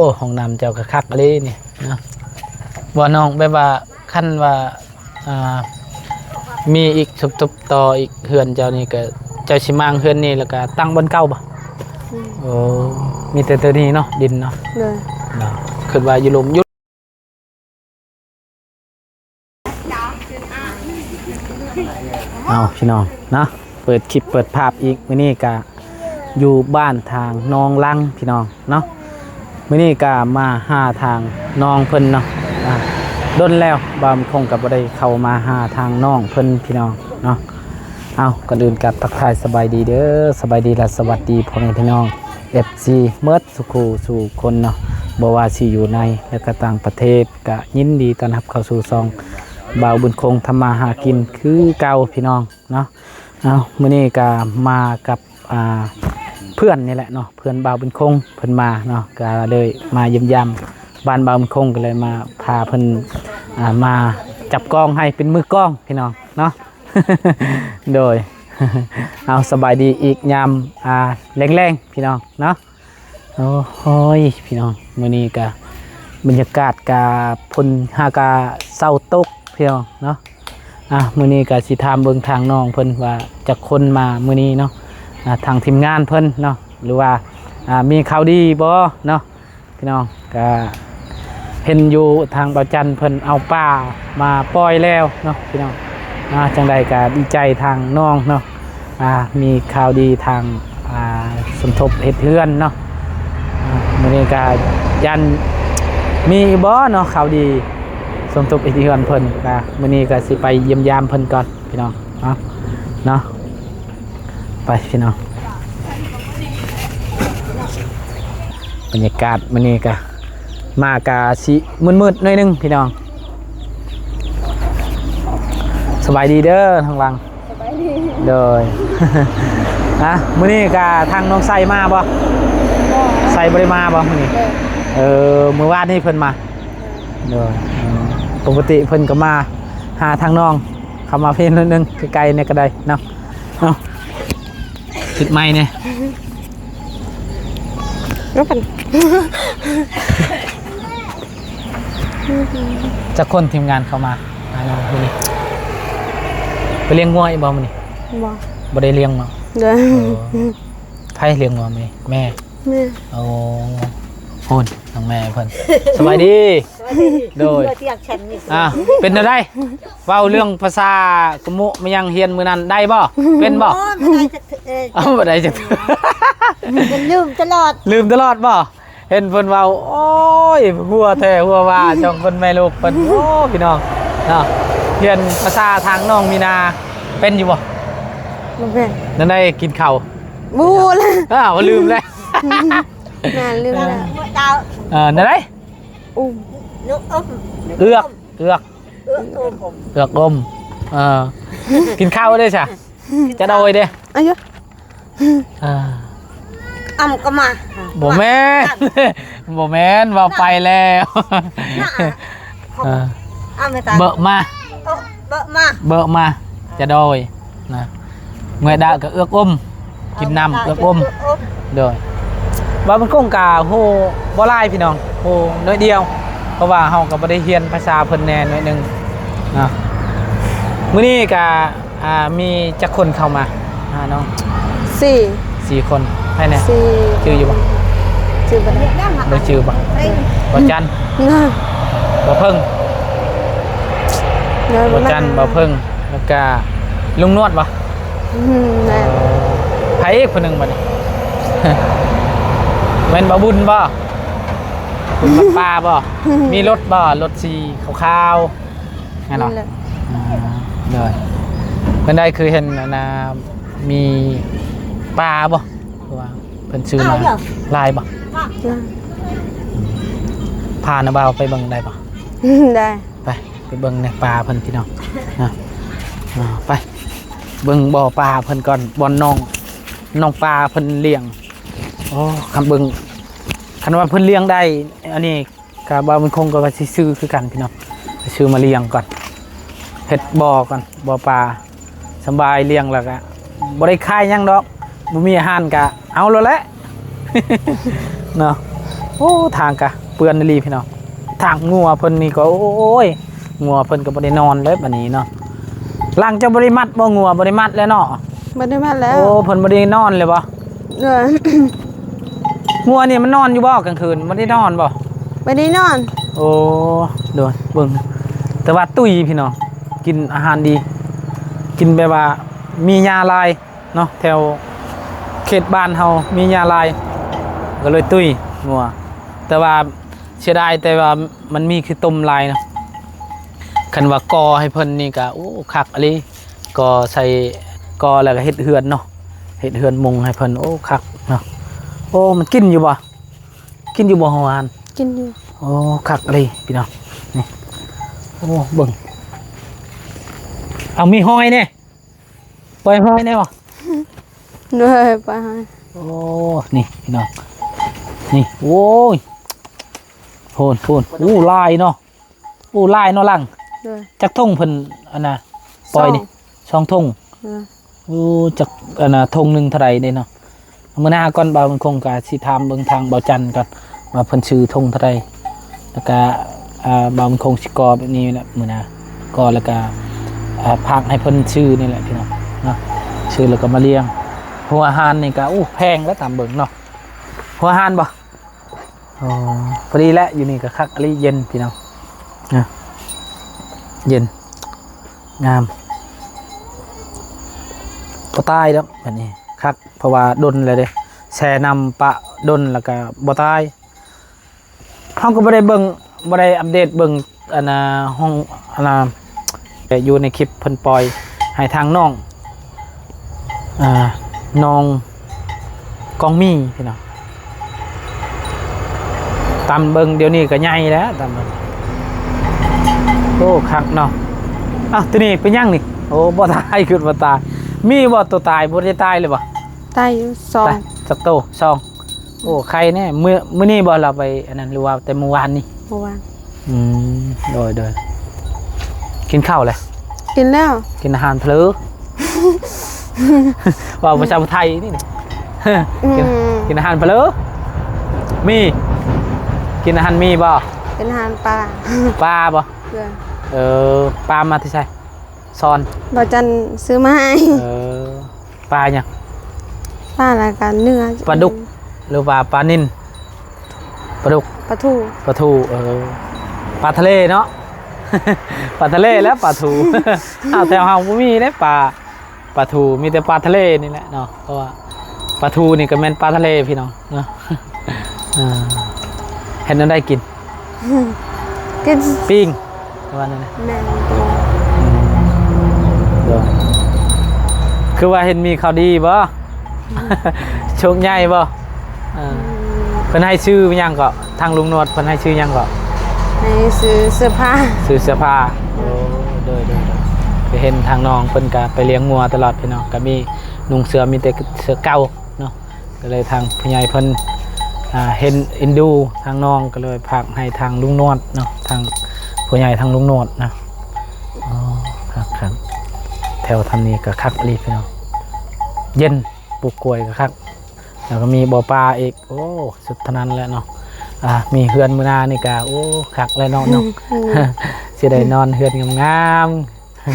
โอ้ห้องน้ำเจ้าก็คักเลยนี่เนาะบ่น้องแบบว่าคันว่ามีอีกทุบๆต่ออีกเฮือนเจ้านี่ก็เจ้าสิมางเฮือนนี่แล้วก็ตั้งบนเก่าบ่โอ้มีแต่ตัวนี้เนาะดินเนาะเลยเนาะคิดว่าอยู่ลมยุเอาพี่น้องเนาะเปิดคลิปเปิดภาพอีกมื้อนี้ก็อยู่บ้านทางนองลังพี่น้องเนาะมื้อนี้ก็มาหาทางน้องเพิ่นเนาะดนแล้วบ่คงก็บ่ได้เข้ามาหาทางน้องเพิ่นพี่น้องเนาะเอาก่อนอื่นกับทักทายสบายดีเด้อสบายดีและสวัสดีพ่อแม่พี่น้อง FC เมิดสุขสู่คนเนาะบ่ว่าสิอยู่ในและก็ต่างประเทศก็ยินดีต้อนรับเข้าสู่ซองบ่าวบุญคงทำมาหากินคือเก่าพี่น้องเนาะเอามื้อนี้ก็มากับเพื่อนนี่แหละเนาะเพื่อนบ่าวบุญคงเพิ่นมาเนาะก็เลยมาเยี่ยมยามบ้านบ่าวบุญคงก็เลยมาพาเพิ่นมาจับกล้องให้เป็นมือกล้องพี่น้องเนาะ โดย เอาสบายดีอีกยามแรงๆพี่น้องเนาะโอ้โหพี่น้องมื้อนี้ก็บรรยากาศกาพุ่นหากาเศร้าตกพี่น้องเนาะมื้อนี้ก็สิถามเบิ่งทางน้องเพิ่นว่าจะคนมามื้อนี้เนาะทางทีมงานเพิ่นเนาะหรือว่ามีข่าวดีบ่เนาะพี่น้องก็เห็นอยู่ทางบ่าวจันเพิ่นเอาป้ามาปล่อยแล้วเนาะพี่น้องจังใดก็ดีใจทางน้องเนาะมีข่าวดีทางสมทบเฮ็ดเรือนเนาะมื้อนี้ก็ยันมีบ่เนาะข่าวดีสมทบเฮ็ดเรือนเพิ่นก็มื้อนี้ก็สิไปเยี่ยมยามเพิ่นก่อนพี่น้องเนาะไปพี่น้องบรรยากาศมื้อนี้ก็มากะสิมืดๆหน่อยนึงพี่น้องสบายดีเด้อทางหลังสบายดีเด้อ มื้อนี้ก็ทางน้องไซมาบ่ไซบ่ได้มาบ่มื้อนี้มื้อวานนี้เพิ่นมาเด้อปกติเพิ่นก็มาหาทางน้องเข้ามาเพิ่นนิดนึงไกลๆเนี่ยก็ได้เนาะติดไม้เนี่ยรู้กันจะคนทีมงานเข้ามาน้องมื้อนี้ไปเลี้ยงงัวอีบ่มื้อนี้บ่ได้เลี้ยงเนาะเด้อไผเลี้ยงงัวมื้อนี้แม่โอ้โหน้องแม่เพิ่นสบายดีโดยเป็นได้เว้าเรื่องภาษากะมุมายังเฮียนมื้อนั้นได้บ่เป็นบ่บ่ได้จักลืมตลอดบ่เห็นเพิ่นเว้าโอ้ยหัวแท้หัวว่าจ้องเพิ่นแม่ลูกเพิ่นโอ้พี่น้องเนาะเรียนภาษาทางน้องมีนาเป็นอยู่บ่เป็นนั่นได้กินข้าวบูแล้วลืมเลยน่าลืมแล้วนั่นได้เอือกอมกินข้าวได้ใช่จะโดยเด้อายุก็มาบ่แม่นว่าไปแล้วเบอะมาจะโดยนะเมื่อดาก็เอือกกินน้ำเอือกโดยว่ามันคงกะโหบ่หลายพี่น้องโหน้อยเดียวเพราะว่าเฮาก็บ่ได้เรียนภาษาเพิ่นแน่น้อยนึงนะมื้อนี้ก็มีจักคนเข้ามาน้อง4คนใช่แน่ชื่ออยู่บ่ชื่อบ่ได้ชื่อบ่บ่จันบ่เพิ่งบ่จันบ่เพิ่งแล้วก็ลุงนวดบ่ไผอีกคนนึงบัดนี้แม่นบ่บุญบ่บุญป้าบ่มีรถบ่รถสีขาวๆงั้นเหรอเลยเพิ่นได้คือเห็นมีปลาบ่ว่าเพิ่นซื้อมาลายบ่พานะบ่าวไปเบิ่งได้บ่ได้ไปเบิ่งในปลาเพิ่นพี่น้องไปเบิ่งบ่อปลาเพิ่นก่อนบ่อนน้องปลาเพิ่นเลี้ยงโอ้คำเบิ่งคันว่าเพิ่นเลี้ยงได้อันนี้ก็บ่มันคงก็ว่าสิซื้อคือกันพี่น้องไปซื้อมาเลี้ยงก่อนเฮ็ดบ่อก่อนบ่อปลาสบายเลี้ยงแล้วก็บ่ได้ขายหยังดอกบ่มีอาหารก็เอาแล้วแหละเนาะ โอ้ทางกะเปื้อนนี่ลีพี่น้องทางงัวเพิ่นนี่ก็โอ้ยงัวเพิ่นก็บ่ได้นอนเลยบัดนี้เนาะหลังจะบ่ได้มัดบ่งัวบ่ได้มัดแล้วเนาะ บ่ได้มาแล้ว โอ้เพิ่นบ่ได้นอนเลยบ่ เออ งัวนี่มันนอนอยู่บ่กลางคืนบ่ได้นอนบ่ บ่ได้นอน โอ้เดี๋ยวเบิ่งแต่ว่าตุ้ยพี่น้องกินอาหารดี กินแบบว่ามียาลายเนาะแถวเขตบ้านเฮามียาลายก็เลยตุ้ยงัวแต่ว่าเสียดายแต่ว่ามันมีคือต้มลายเนาะคันว่ากอให้เพิ่นนี่ก็โอ้คักอะลีกอใส่กอแล้วก็เฮ็ดเฮือนเนาะเฮ็ดเฮือนมุงให้เพิ่นโอ้คักเนาะโอ้มันกินอยู่บ่กินอยู่บ่ฮวาน กินอยู่ โอ้คักเลยพี่น้องนี่โอ้เบิ่งเอามีหอยเนี่ยปล่อยหอยเนี่ยบ่ ด้วยไปให้ โอ้นี่พี่น้องนี่โอ้ยโพนอู้ลายเนาะอู้ลายเนาะลัง ด้วย จักทงเพิ่นอันน่ะปล่อยนี่ช่องทง เออ อู้จักอันน่ะทงหนึงเท่าไหร่เนี่ยเนาะมื้อหน้าก่อนบ่าวมันคงก็สิถามเบิ่งทางบ่าวจันทร์ก่อนว่าเพิ่นชื่อทงเท่าไหร่แล้วก็บ่าวมันคงสิกอแบบนี้แหละมื้อหน้ากอแล้วก็พากให้เพิ่นชื่อนี่แหละพี่น้องเนาะชื่อแล้วก็มาเลี้ยงหัวอาหารนี่ก็แพงแล้วตามเบิ่งเนาะหัวอาหารบ่อ๋อพอดีแล้วอยู่นี่ก็คักอะไรเย็นพี่น้องนะเย็นงามบ่ตายแล้วแบบนี้คักเพราะว่าดนเลยเด้แช่น้ำปะดนแล้วก็บ่ตายเฮาก็บ่ได้เบิ่งบ่ได้อัปเดตเบิ่งอันน่ะห้องอันน่ะแต่อยู่ในคลิปเพิ่นปล่อยให้ทางน้องน้องกองมีพี่น้องตามเบิ่งเดี๋ยวนี้ก็ใหญ่แล้วตามเบิ่งโอ้คักเนาะอ้าวตัวนี้เป็นยังนี่โอ้บ่ตายคือบ่ตายมีบ่ตัวตายบ่ได้ตายเลยบ่ ตายอยู่สอง ตายสักโตสองโอ้ใครแน่มื้อนี้บ่เราไปอันนั้นหรือว่าแต่เมื่อวานนี่ เมื่อวาน โดยกินข้าวเลย กินแล้ว กินอาหารเพลอ ว่าภาษาไทยนี่นะ กินอาหารเพลอมีกินอาหารมีบ่ เป็นอาหารปลา ปลาบ่ ด้วย ปลามาที่ใช่ซอน บ่จันซื้อมาให้ ปลาเนี่ยง ปลาละกันเนื้อ ปลาดุกหรือว่าปลานิ่นปลาดุก ปลาทู ปลาทูปลาทะเลเนาะ ปลาทะเลแล้วปลาทู อ้าวแถวเฮาบ่มีเด้ปลาทูมีแต่ปลาทะเลนี่แหละเนาะเพราะว่าปลาทูนี่ก็แม่นปลาทะเลพี่น้องเนาะ เห็นนั้นได้กิน กิน ปิ้งว่านั่นนะ แม่น คือว่าเห็นมีข่าวดีบ่ โชคใหญ่บ่เพิ่นให้ชื่อหยังก็ทางลุงนวดเพิ่นให้ชื่อหยังก็ ให้ซื้อเสื้อผ้า ซื้อเสื้อผ้าโอ้โดยไปเห็นทางน้องเพิ่นก็ไปเลี้ยงงัวตลอดพี่น้องก็มีนุ่งเสื้อมีแต่เสื้อเก่าเนาะก็เลยทางผู้ใหญ่เพิ่นเห็นเอ็นดูทางน้องก็เลยพากให้ทางลุงนวดเนาะทางผู้ใหญ่ทางลุงนวดนะอ๋อครับแถวทำนี้ก็คักอีพี่น้องเย็นปลูกกล้วยก็คักแล้วก็มีบ่อปลาอีกโอ้สุดเท่านั้นแหละเนาะมีเฮือนมื้อนานี่ก็โอ้คักแล้วเนาะ สิได้นอนเฮือนงาม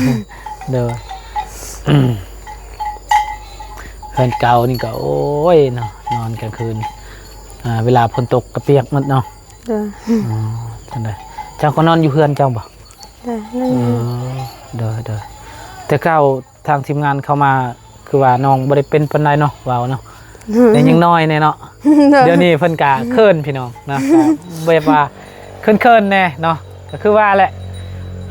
ๆ เด้อ เฮือนเก่านี่ก็โอ้ยเนาะนอนกลางคืนเวลาฝนตกก็เปียกหมดเนาะ เด้อ จังได๋เจ้าก็นอนอยู่เฮือนเจ้าบ่ เด้อนั่น เด้อแต่เก่าทางทีมงานเข้ามาคือว่าน้องบ่ได้เป็นปานใดเนาะว้าวเนาะแต่ยังน้อยแน่เนาะ เดี๋ยวนี้เพิ่นกะเคินพี่น้องนะแบบว่าเคินแน่เนาะก็คือว่าแหละ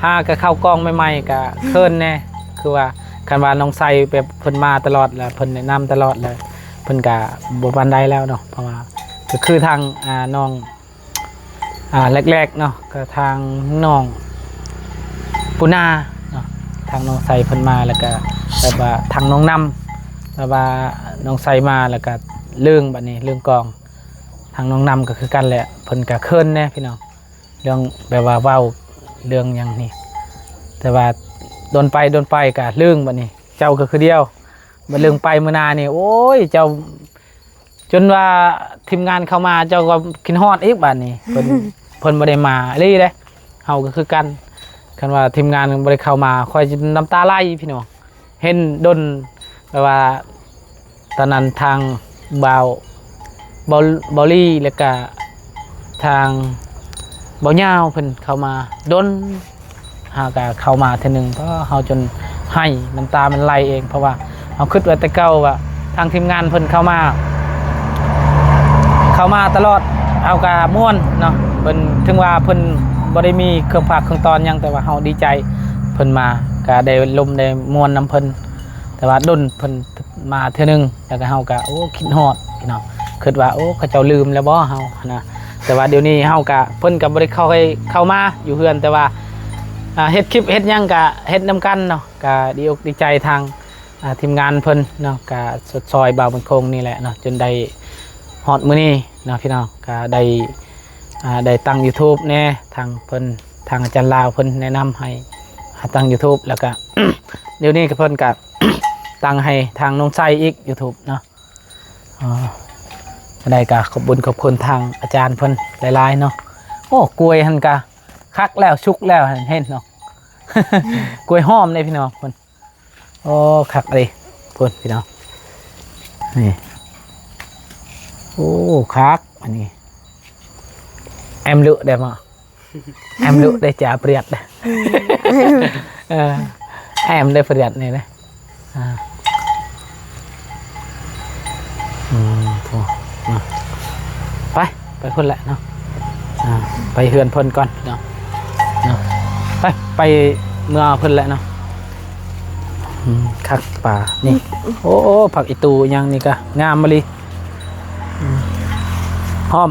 หาก็เข้ากล้องใหม่ๆก็เคินแน่คือว่าคันว่าน้องใส่แบบเพิ่นมาตลอดแล้วเพิ่นแนะนำตลอดเลยเพิ่นก็บ่ปานใดแล้วเนาะเพราะว่าก็คือทางน้องแรกๆเนาะก็ทางน้องปุนาเนาะทางน้องใส่เพิ่นมาแล้วก็แบบว่าทางน้องนำแบบว่าน้องใส่มาแล้วก็เรื่องบัดนี้เรื่องกองทางน้องนำก็คือกันแหละเพิ่นก็เคินแน่พี่น้องเรื่องแบบว่าเว้าเรื่องอย่างนี้แต่ว่าโดนไปก็เรื่องบัดนี้เจ้าก็คือเดียวบัดเรื่องไปมื้อนานี่โอ้ยเจ้าจ จนว่าทีมงานเข้ามาเจ้าก็คิดฮอดอีกบัดนี้เพิ่นบ่ได้มาอีหลีเด้เฮาก็คือกันคันว่าทีมงานบ่ได้เข้ามาค่อยน้ำตาไหลพี่น้องเห็นดนแบบว่าตอนนั้นทางบาวลี่แล้วก็ทางบ่าวยาวเพิ่นเข้ามาดนเฮาก็เข้ามาเทื่อนึงเพราะเฮาจนให้น้ำตามันไหลเองเพราะว่าเฮาคิดว่าแต่เก่าว่าทางทีมงานเพิ่นเข้ามาตลอดเอากะม่วนเนาะเพิ่นถึงว่าเพิ่นบ่ได้มีเครื่องภาคเครื่องตอนหยังแต่ว่าเฮาดีใจเพิ่นมาก็ได้ลมได้ม่วนนํเพิ่นแต่ว่าดนเพิ่นมาเทื่อนึงแล้วก็เฮาก็โอ้คิดฮอดพี่น้องคิดว่าโอ้เขาเจ้าลืมแล้วบ่เฮานะแต่ว่าเดี๋ยวนี้เฮาก็เพิ่นก็บ่ได้เข้ามาอยู่เฮือนแต่ว่าเฮ็ดคลิปเฮ็ดหยังก็เฮ็ดนํกันเนาะก็ดีอกดีใจทางทีมงานเพิ่นเนาะก็สดซอยบ่าวบุญคงนี่แหละเนาะจนได้ฮอดมื้อนี้เนาะพี่น้องก็ได้ตั้ง YouTube แน่ทางเพิ่นทางอาจารย์ลาวเพิ่นแนะนำให้ตั้ง YouTube แล้วก็ เดี๋ยวนี้ก็เพิ่นก็ ตั้งให้ทางน้องไส้อีก YouTube เนาะได้ก็ขอบคุณทางอาจารย์เพิ่นหลายๆเนาะโอ้กล้วยหั่นก็คักแล้วชุกแล้วเห็นเนาะ กล้วยหอมเลยพี่น้องเพิ่นโอ้คักเลยเพิ่นพี่น้องนี่โอ้คักอันนี้em lựa đẹp mà em lựa đây chả priệt đây em đây priệt này đây thôiไปพ่นแหละเนาะไปเฮือนพ่นก่อนเนาะไปเมื่อพ่นแหละเนาะคักป่านี่โอ้ผักอีตูยังนี่ก็งามมาลีหอม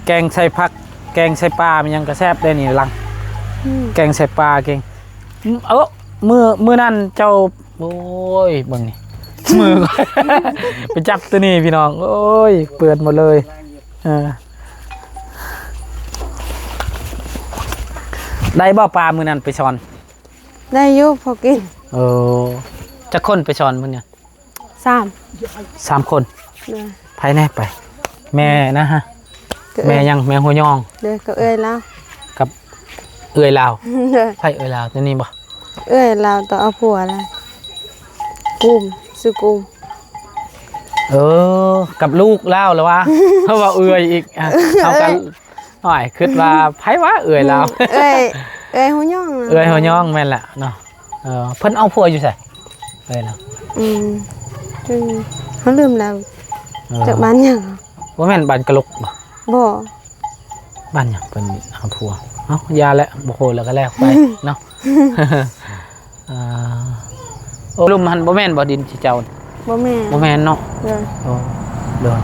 แกงใส่ผักแกงใส่ปลามันยังกระแซบได้นี่ลังแกงใส่ปลาเก่งมือนั่นเจ้าโอ้ยบังนี่มือ ไปจับตัวนี้พี่น้องโอ้ยเปื้อนหมดเลยได้บ่ปลามือนั่นไปช้อนได้อยู่พอกินจะคนไปช้อนมื้อเนี่ย3 คนภายในไปแม่นะฮะแม่ยังแม่หัวยองเด้อกับเอ้ยแล้วกับเอ้ยลาวไผเอ้ยลาวตัวนี้บ่เอ้ยเราต้องเอาผัวแล้วกุ้มซื้อกุ้มกับลูกลาวแล้ววะเขาว่าเอ้ยอีกเอากันหน่อยคิดว่าไผว่าเอ้ยลาวเอ้ยหัวยองเอ้ยหัวยองแม่นแหละเนาะเพิ่นเอาผัวอยู่ไสเอ้ยลาวเขาลืมแล้วจากบ้านหยังบ่แม่นบ้านกะลกบ่บ้านหยังเพิ่นเอาผัวยาแล้วบ่โหแล้วก็แล้วไปเนาะลุมหันบ่แม่นบ่ดินสิเจ้าบ่แม่นเนาะเด้อ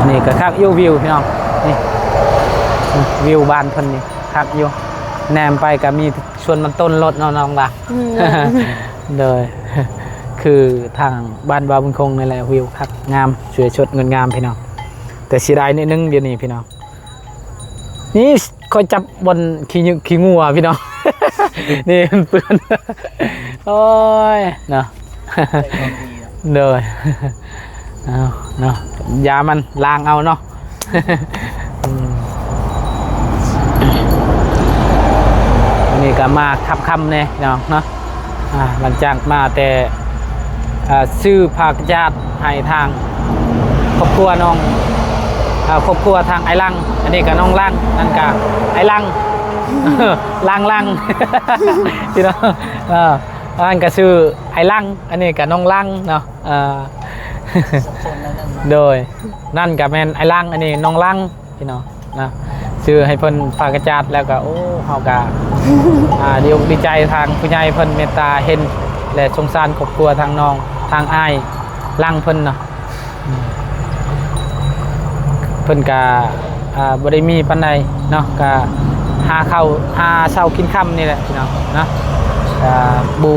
นี่ก็คักอยู่วิวพี่น้องนี่วิวบ้านเพิ่นนี่คักอยู่แนมไปก็มีชวนมันต้นรถน้องๆล่ะเด้อคือทางบ้านบาวบุญคงนี่แหละวิวคักงามสวยสดงดงามพี่น้องแต่เสียดายนิดนึงเดี๋ยวนี้พี่น้องนี่คอยจับบนขี้งัวพี่น้อง นี่เปื้อนโอ้ยเนาะเด้อเอาเนาะยามันล้างเอาเนาะนี่ก็มาคำเนี่ยเนาะหลังจากมาแต่ซื้อผักญาติให้ทางครอบครัวน้องครอบครัวทางไอ้ลังอันนี้ก็น้องลังนั่นก็ไอ้ลังลังพี่น้องนั่นก็ชื่อไอ้ลังอันนี้ก็น้องลังเนาะโดยนั่นก็แม่นไอ้ลังอันนี้น้องลังพี่น้องนะชื่อให้เพิ่นฝากกระจาดแล้วก็โอ้เฮาก็ดีใจทางผู้ใหญ่เพิ่นเมตตาเห็นและสงสารครอบครัวทางน้องทางอ้ายลังเพิ่นเนาะเพิ่นก็บ่ได้มีปานใดเนาะก็หาข้าวหาเช้ากินค่ำนี่แหละพี่น้องเนาะบู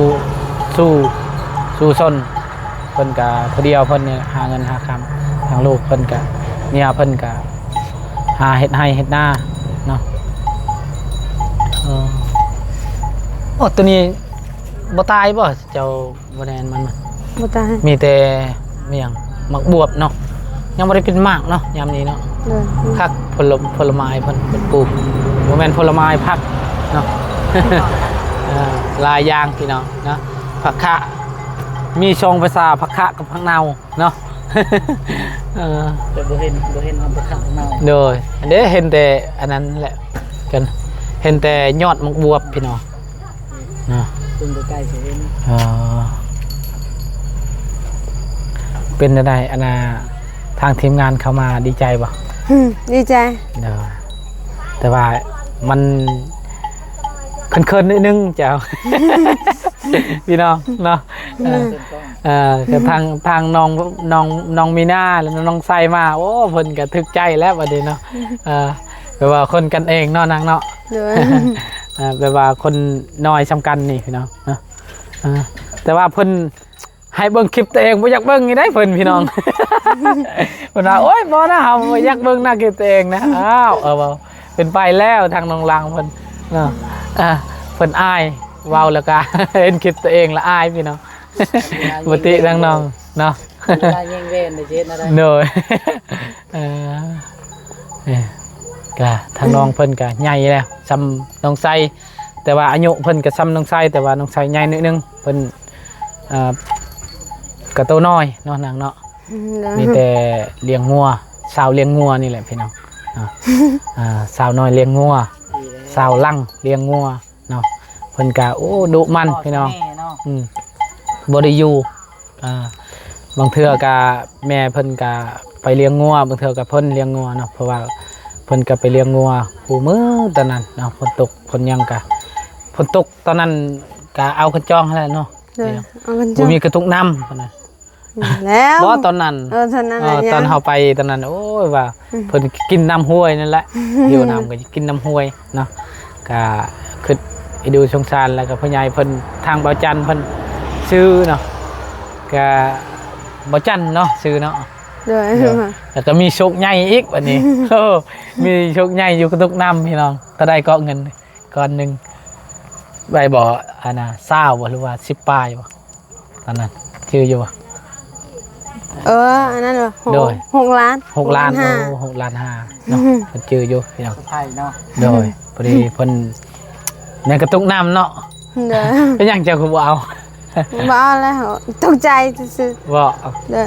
สู่ซนเพิ่นก็ผู้เดียวเพิ่นนี่หาเงินหาค่ำทางลูกเพิ่นก็เมียเพิ่นก็หาเฮ็ดให้เฮ็ดหน้าเนาะโอ้ตัวนี้บ่ตายบ่เจ้าบ่แน่นมันบ่ตายมีแต่เมียง หมักบวบเนาะยังบ่ได้เป็นมากเนาะยามนี้เนาะ เลย ผักผลไม้เพิ่นปลูกบ่แม่นผลไม้ผักเนาะ หลายอย่างพี่น้องเนาะผักคะมีชงภาษาผักคะกับผักเนาเนาะ แต่บ่เห็นเอาไปขังเน่า โดยอันนี้เห็นแต่อันนั้นแหละกันเห็นแต่ยอดมักบวบพี่น้องเนาะ ซึ่งใกล้ๆสิเห็น เป็นอะไรอันน่ะทางทีมงานเข้ามาดีใจป่ะ ดีใจ เด้อแต่ว่ามันเคินๆนิดนึงเจ้า พี่น้องเนาะ คือทางน้องมีหน้าแล้วน้องไซมาโอ้เพิ่นก็ทึกใจแล้วบัดนี้เนาะแปลว่าคนกันเองเนาะนางเนาะ เลย แปลว่าคนน้อยสำคัญนี่พี่น้องเนาะแต่ว่าเพิ่นให้เบิ่งคลิปตัวเองบ่อยากเบิ่งนี่ได้เพิ่นพี่น้อง เพิ่นว่าโอ๊ยบ่นะเฮาบ่อยากเบิ่งหน้าคลิปตัวเองนะอ้าวบ่เป็นไปแล้วทางน้องลังเพิ่นเนาะเพิ่นอายเว้าแล้วก็ เห็นคลิปตัวเองละอายพี่น้อง ปกติทางน้องเนาะ เวลาแย่งเว้นได้เจ็ดอะไร โดยก็ทางน้องเพิ่นก็ใหญ่แล้วซ้ำน้องไซแต่ว่าอายุเพิ่นก็ซ้ำน้องไซแต่ว่าน้องไซใหญ่นิดนึงเพิ่นก็โตน้อยเนาะนางเนาะมีแต่เลี้ยงงัวสาวเลี้ยงงัวนี่แหละพี่น้องสาวน้อยเลี้ยงงัวสาวลั่งเลี้ยงงัวเนาะเพิ่นก็โอ้ดุมันพี่น้องบ่ได้อยู่บางเทื่อก็แม่เพิ่นก็ไปเลี้ยงงัวบางเทื่อก็เพิ่นเลี้ยงงัวเนาะเพราะว่าเพิ่นก็ไปเลี้ยงงัวผู้มื้อตอนนั้นเนาะฝนตกฝนยังก็ฝนตกตอนนั้นก็เอากระจองนั่นแหละเนาะ เอากัน บ่ จ้ะ มีกระตุกน้ำพุ่นน่ะ แล้ว บ่ตอนนั้น ตอนนั้น ตอนเฮาไปตอนนั้นโอ้ยว่าเพิ่นกินน้ำห้วยนั่นแหละอยู่น้ำก็กินน้ำห้วยเนาะก็คือไปดูสงสารแล้วก็พ่อใหญ่เพิ่นทางเบาจันทร์เพิ่นซื้อเนาะก็บ่จันเนาะซื้อเนาะ เลย แล้วก็มีโชคใหญ่อีกวันนี้ มีโชคใหญ่อยู่กระตุกน้ำพี่น้องถ้าได้ก็เงินก้อนหนึ่งใบบ่อันน่ะ20บ่หรือว่า10ปลายบ่ตอนนั้นชื่ออยู่บ่ อันนั้นเหรอ โดย 6 ล้าน 6 ล้าน ห้า โอ้6 ล้าน5เนาะเพิ่นชื่ออยู่พี่น้อง ไทยเนาะ โดยพอดีเพิ่นในกระตุกน้ำเนาะ เด้อ เป็นหยังเจ้าคือบ่เอา บ้าแล้วตกใจซื่อ บ่ ๆเด้อ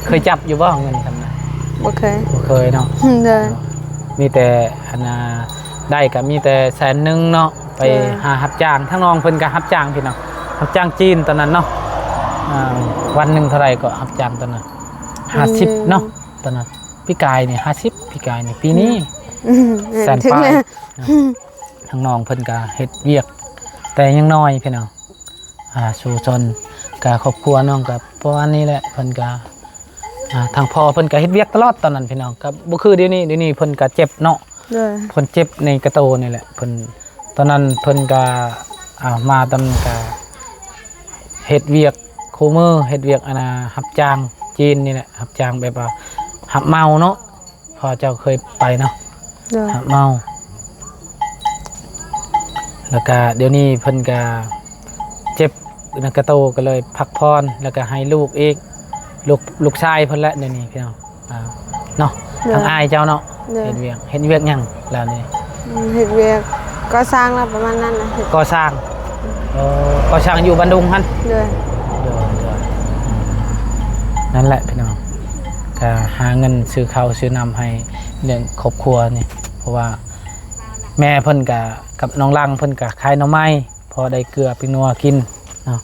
เคยจับอยู่บ่เงินทำนั้น บ่เคย บ่เคยเนาะ เด้อ มีแต่อันน่ะได้ก็มีแต่100,000เนาะไปหารับจ้างทั้งน้องเพิ่นก็รับจ้างพี่น้องรับจ้างจีนตอนนั้นเนาะวันหนึงเท่าไหร่ก็รับจ้างตอนนั้น50เนาะตอนนั้นพี่กายนี่50พี่กายนี่ปีนี้แสนปลายทั้งน้องเพิ่นก็เฮ็ดเวียกแต่ยังน้อยพี่น้องสู่ชนกับครอบครัวน้องกับประมาณนี้แหละเพิ่นก็ทางพ่อเพิ่นก็เฮ็ดเวียกตลอดตอนนั้นพี่น้องก็บ่คือเดี๋ยวนี้เพิ่นก็เจ็บเนาะ เด้อ เพิ่นเจ็บในกระโตนี่แหละเพิ่นตอนนั้นเพิ่นก็มาตำก็เฮ็ดเวียกคู่มือเฮ็ดเวียกอันน่ะรับจ้างจีนนี่แหละรับจ้างแบบว่ารับเมาเนาะพอเจ้าเคยไปเนาะ เด้อ รับเมาแล้วก็เดี๋ยวนี้เพิ่นก็เจ็บในกระโตก็เลยพักพรแล้วก็ให้ลูกอีกลูกชายเพิ่นละเดี๋ยวนี้พี่น้องเนาะทางอายเจ้าเนาะ เด้อ เฮ็ดเวียกหยังแล้วนี่ เฮ็ดเวียกก็สร้างแล้วประมาณนั้นนะเฮ็ด ก่อสร้างก่อสร้างอยู่บันดุงหั่น เด้อ เดี๋ยวนั่นแหละพี่น้องก็หาเงินซื้อข้าวซื้อน้ำให้เลี้ยงครอบครัวนี่เพราะว่าแม่เพิ่นกับน้องลังเพิ่นก็ขายหน่อไม้พอได้เกลือปิงนัวกินเนาะ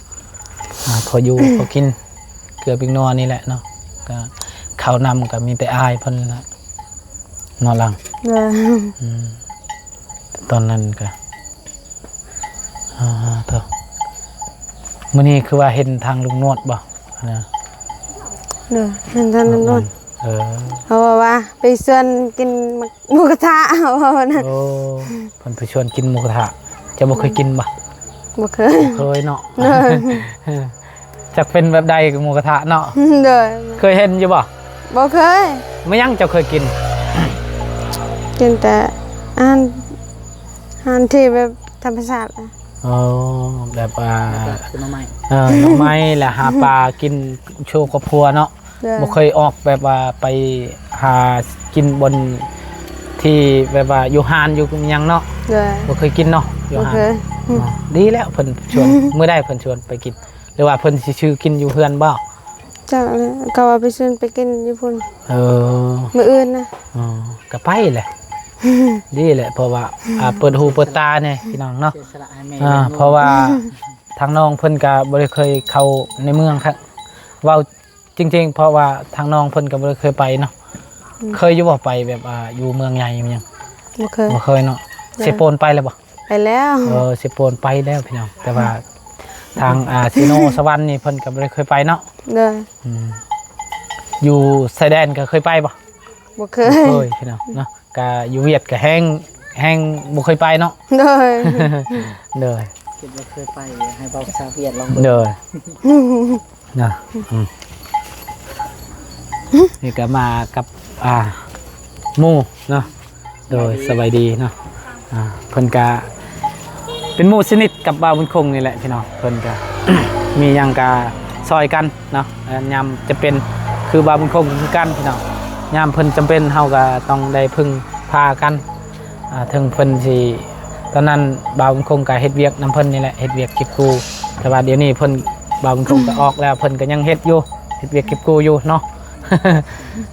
พออยู่พอกินเกลือปิงนัวนี่แหละเนาะก็ข้าวนำก็มีแต่อายเพิ่นละน้องลัง เด้อ ตอนนั้นก็เถอะมื้อนี้คือว่าเห็นทางลุงนวดบ่นะ เด้อนั่นท่านนู่น เออ เขาบอกว่าไปชวนกินหมูกระทะเขาบอกว่านะ โอ้เพิ่นไปชวนกินหมูกระทะจะบ่เคยกินบ่ บ่เคย เคยเนาะจักเป็นแบบใดกับหมูกระทะเนาะ เด้อ เคยเห็นอยู่บ่ บ่เคย ไม่ยังเจ้าเคยกิน กินแต่อาหารที่แบบธรรมชาตินะ อ๋อแบบคือน้องใหม่ หน่อไม้แหละหาปลากินโชว์ครอบครัวเนาะ เลย บ่เคยออกแบบว่าไปหากินบนที่แบบว่าอยู่หานอยู่หยังเนาะ เลย บ่เคยกินเนาะอยู่ โอ หา เคน อ๋อดีแล้วเพิ่นชวน มื้อใดเพิ่นชวนไปกินหรือว่าเพิ่นสิชื่อกินอยู่เฮือนบ่ จังเลยก็ว่าไปซื้อไปกินญี่ปุ่น เออ มื้ออื่นนะ อ๋อก็ไปแหละ ดีแหละเพราะว่าเปิดหูเปิดตาเนี่ยพี่น้องเนาะ เสียสละให้แม่ เพราะว่าทางน้องเพิ่นก็บ่ได้เคยเข้าในเมืองครับเว้าจริงๆ เพราะว่าทางน้องเพิ่นก็บ่ได้เคยไปเนาะเคยอยู่บ่ไปแบบอยู่เมืองใหญ่มันยัง บ่เคย บ่เคยเนาะเสยโปนไปแล้วบ่ ไปแล้ว เสยโปนไปแล้วพี่น้องแต่ว่าทางซิโนสวรรค์นี่เพิ่นก็บ่ได้เคยไปเนาะ เลย อืมอยู่ชายแดนก็เคยไปบ่ บ่เค เค ย ยพี่น้องเนาะก็อยู่เวียดก็แห้งบ่เคยไปเนาะ เลย เด้อ คิดว่าเคยไปให้เบาภาษาเวียดลอง เด้อนะนี่ก็มากับหมู่เนาะโดยสบายดีเนาะเพิ่นก็เป็นหมู่สนิทกับบ่าวบุญคงนี่แหละพี่น้องเพิ่นก็ มีหยังก็ซอยกันเนาะยามจะเป็นคือบ่าวบุญคงคือกันพี่น้องยามเพิ่นจำเป็นเฮาก็ต้องได้พึ่งพากันถึงเพิ่นสิตอนนั้นบ่าวบุญคงก็เฮ็ดเวียกนำเพิ่นนี่แหละเฮ็ดเวียกเก็บกู้แต่ว่าเดี๋ยวนี้เพิ่นบ่าวบุญคงก็ออกแล้วเพิ่นก็ยังเฮ็ดอยู่เฮ็ดเวียกเก็บกู้อยู่เนาะ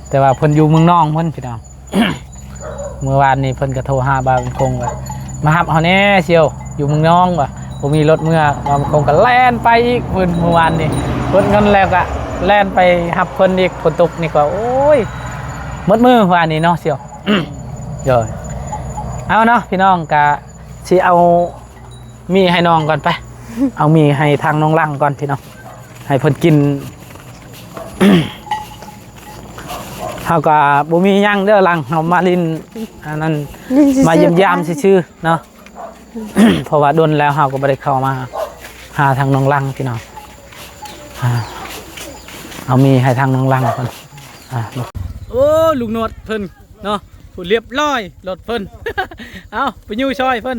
แต่ว่าเพิ่นอยู่เมืองนอกเพิ่นพี่น้อง เมื่อวานนี้เพิ่นก็โทรหาบ่าวบุญคงว่ามารับเฮาแน่เชียวอยู่เมืองนอกว่ะบ่มีรถเมื่อบ่าวบุญคงก็แล่นไปอีกเพิ่นเมื่อวานนี้เพิ่นเงินแล้วก็แล่นไปรับเพิ่นอีกฝนตกนี่ก็โอ้ยหมดมือวานนี้เนาะเชียว เดี๋ยวเอาเนาะพี่น้องก็สิเอามีให้น้องก่อนไป เอามีให้ทางน้องลังก่อนพี่น้องให้เพิ่นกิน เฮาก็บ่มีหยังเด้อลังเฮามาลินอันนั้นมาเยี่ยมยามซื่อๆเนาะ เพราะว่าโดนแล้วเฮาก็บ่ได้เข้ามาหาทางน้องลังพี่น้องเอามีให้ทางน้องลังก่อนโอ้ลูกโนดเพิ่นเนาะผู้เรียบร้อยรถเพิ่น เอาไปยู่ซอยเพิ่น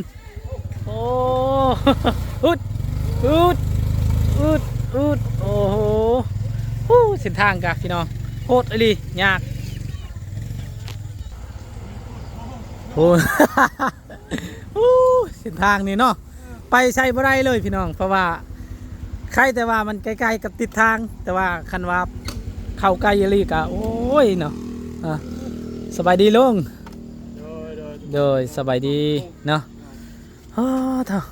โอ้ อุดโอ้โหเส้นทางกะพี่น้องโคตรอีหลียากโอ้ เส้นทางนี่เนาะไปใช้บ่ได้เลยพี่น้องเพราะว่าใครแต่ว่ามันใกล้ๆกับติดทางแต่ว่าคันว่าเข้าใกล้อีหลีกะโอ้ยเนาะสบายดีลุงโดยสบายดีเนาะเถอะ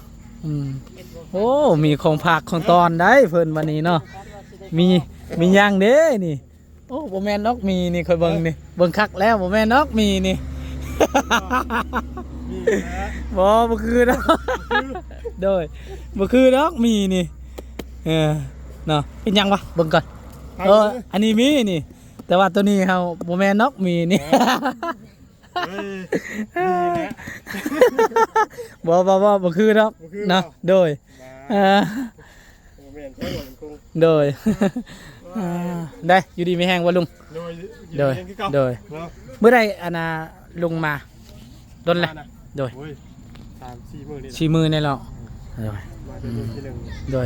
โอ้มีของผักของตอนได้เพิ่นวันนี้เนาะมีย่างเด้นี่โอ้บ่แม่นนกมีนี่ค่อยเบิ่งนี่เบิ่งคักแล้วบ่แม่นนกมีนี่ บ่คือดอก โดยบ่คือดอกมีนี่เนาะเป็นหยังวะเบิ่งก่อนอันนี้มีนี่แต่ว่าตัวนี้เฮาบ่แม่นนกมีนี่ บ่คือดอกเนาะโดยโดยได้อยู่ดีไม่แห้งวะลุงโดยเมื่อใดอานาลุงมาโดนแหละโดยชี้มือในเราโดยมาถึงด้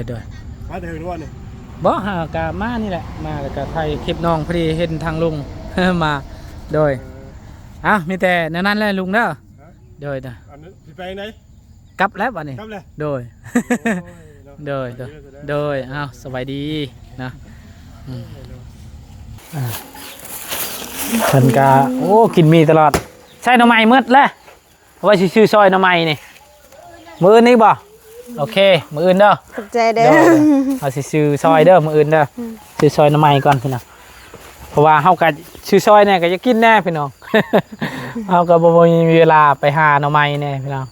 วยนี่ บ่หากามานี่แหละมาแล้วก็ไทยคลิปน้องพอดีเห็นทางลุง มาโดยมีแต่นั้นแหละลุงเด้อโดยอันนั้นพี่ไปไหน กลับแล้ววันนี้ กลับเลย โดย โดยสบายดีนะเพิ่นกาโอ้กินมีตลอดใช่หน่อไม้มืดเลยเพราะว่าชื่อซอยหน่อไม้นี่มืออื่นนี่บ่โอเคมืออื่นเด้อ ขอบใจเด้อ เอาชื่อซอยเด้อมืออื่นเด้อชื่อซอยหน่อไม้ก่อนพี่น้องเพราะว่าเฮาก็ชื่อซอยเนี่ยก็จะกินแน่พี่น้อง เฮาก็บ่มีเวลาไปหาหน่อไม้แน่พี่น้อง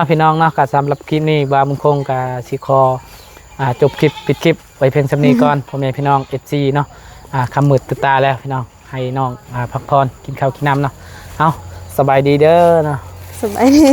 พี่น้องเนาะก็สำหรับคลิปนี้บ่าวมุงคงกับสิคอจบคลิปปิดคลิปไว้เพียงสำนี้ก่อนพ่อแม่พี่น้อง FC เนาะคำมืดตาแล้วพี่น้องให้น้องพักผ่อนกินข้าวกินน้ำเนาะเอาสบายดีเด้อเนาะ สบายดี